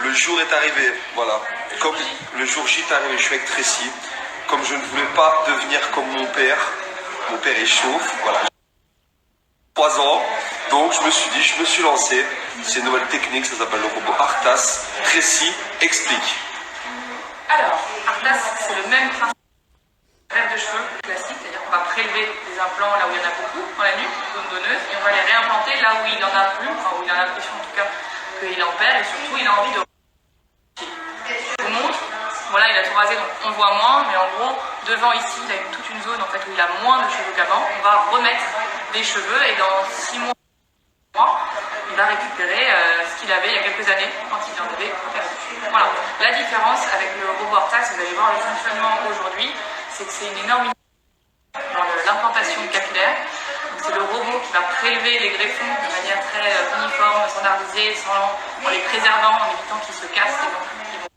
le jour est arrivé, voilà. Comme le jour J est arrivé, je suis avec Tracy. Comme je ne voulais pas devenir comme mon père est chauve, voilà. 3 ans, donc je me suis dit, je me suis lancé. C'est une nouvelle technique, ça s'appelle le robot Arthas. Tracy, explique. Alors, Arthas, c'est le même principe que greffe de cheveux classique, c'est-à-dire qu'on va prélever des implants là où il y en a beaucoup, dans la nuque, zone donneuse, et on va les réimplanter là où il n'en a plus, enfin où il a l'impression en tout cas qu'il en perd, et surtout il a envie de... Je vous montre, voilà, il a tout rasé, donc on voit moins, mais en gros, devant ici, il a toute une zone en fait, où il a moins de cheveux qu'avant. On va remettre des cheveux, et dans 6 mois, il va récupérer ce qu'il avait il y a quelques années, quand il en avait perdu. Voilà. La différence avec le robot Arthas, vous allez voir le fonctionnement aujourd'hui, c'est que c'est une énorme dans l'implantation capillaire. C'est le robot qui va prélever les greffons de manière très uniforme, standardisée, en les préservant, en évitant qu'ils se cassent et donc ils vont...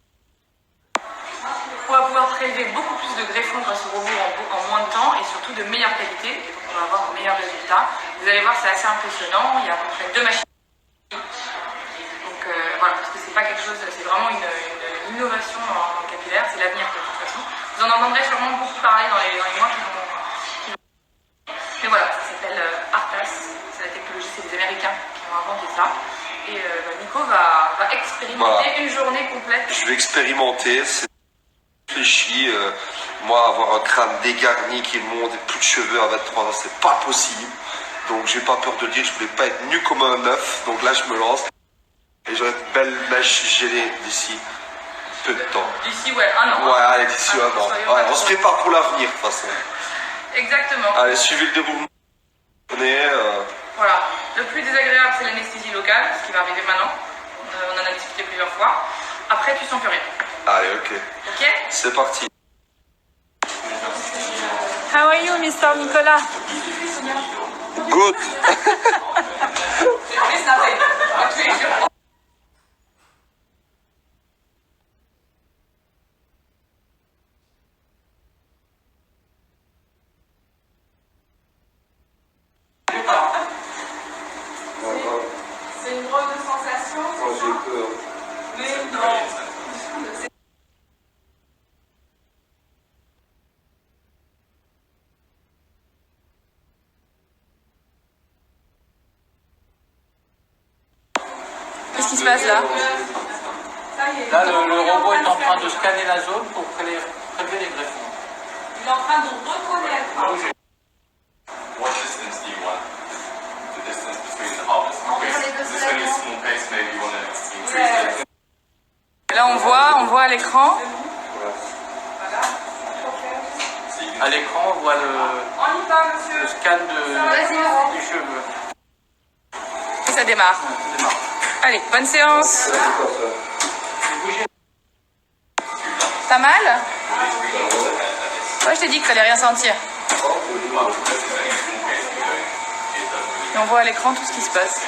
On va pouvoir prélever beaucoup plus de greffons grâce au robot en moins de temps et surtout de meilleure qualité, et donc on va avoir de meilleurs résultats. Vous allez voir, c'est assez impressionnant, il y a à peu près 2 machines. Donc voilà, parce que c'est pas quelque chose, c'est vraiment une innovation en capillaire, c'est l'avenir de toute façon. Vous en entendrez sûrement beaucoup parler dans les mois qui vont... Mais voilà, ça s'appelle Arthas, c'est la technologie, c'est les Américains qui ont inventé ça. Et Nico va expérimenter voilà. Une journée complète. Je vais expérimenter, c'est réfléchi. Moi, avoir un crâne dégarni qui monte et plus de cheveux à 23 ans, c'est pas possible. Donc j'ai pas peur de le dire, je voulais pas être nu comme un œuf. Donc là, je me lance. Et j'aurai une belle mèche gelée d'ici peu de temps. D'ici, ouais, 1 an. Ouais, allez, d'ici 1 an. Ouais, on se prépare pour l'avenir, de toute façon. Exactement. Allez, suivez le déroulement. Voilà. Le plus désagréable, c'est l'anesthésie locale, ce qui va arriver maintenant. On en a discuté plusieurs fois. Après, tu sens plus rien. Allez, ok. Ok. C'est parti. How are you, Mr. Nicolas? Good. C'est une drôle de sensation. Moi j'ai peur. Mais non. Qu'est-ce qui se passe là? Là, le robot est en train de scanner la zone pour prélever les greffons. Il est en train de reconnaître. What distance do you want? The distance between the halves. This is only a small case, maybe you want to increase it. Là on voit à l'écran. À l'écran, on voit le scan des cheveux. Et ça démarre. Allez, bonne séance. T'as mal? Ouais, je t'ai dit que t'allais rien sentir. Et on voit à l'écran tout ce qui se passe.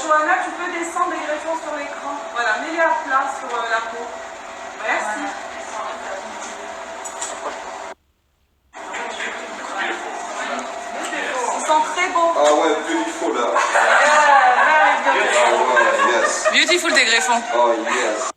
Johanna, tu peux descendre les greffons sur l'écran. Voilà, mets-les à plat sur la peau. Merci. Ils sont très beaux. Ah ouais, beautiful là. Oh, yes. Beautiful tes greffons. Oh yes.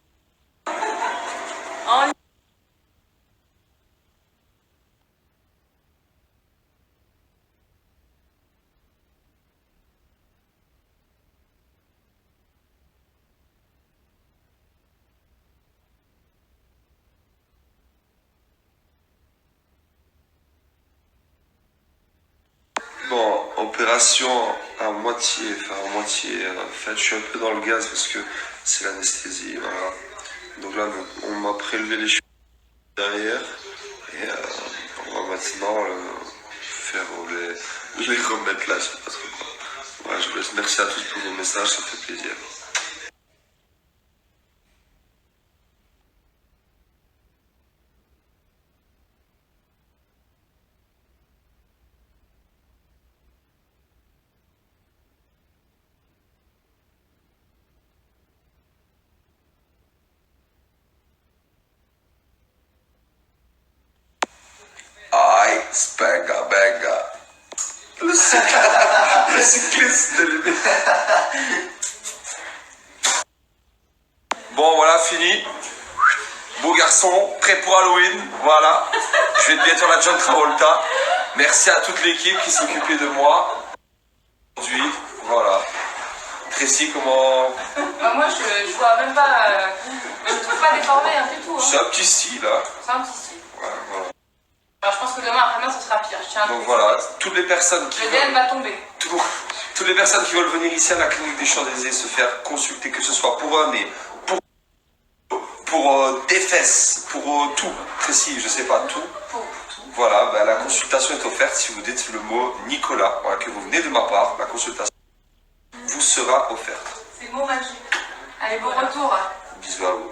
Bon, opération à moitié faite. Je suis un peu dans le gaz parce que c'est l'anesthésie, voilà. Donc là, on m'a prélevé les cheveux derrière et on va maintenant faire les remettre là, je sais pas trop quoi. Voilà, je vous laisse. Merci à tous pour vos messages, ça fait plaisir. Aïe, spenga, benga. Le Le cycliste de l'aimer. Bon, voilà, fini. Beau garçon, prêt pour Halloween. Voilà. Je vais être bientôt la John Travolta. Merci à toute l'équipe qui s'est occupée de moi. Aujourd'hui, voilà. Tracy, comment... Bah, moi, je vois même pas... je trouve pas déformé hein, du tout. Hein. C'est un petit style, hein. C'est un petit style. Ouais, voilà. Alors, je pense que demain, après-demain, ce sera pire. Je tiens à Donc vous voilà, dire. toutes les personnes qui Le DM va tomber. toutes les personnes qui veulent venir ici à la clinique des Champs-Élysées se faire consulter, que ce soit pour un nez, pour des fesses, pour tout, précis, je sais pas, tout. Pour tout. Voilà, ben, la consultation est offerte si vous dites le mot Nicolas, voilà, que vous venez de ma part, la consultation vous sera offerte. C'est le mot magique. Allez, bon retour. Bisous à vous.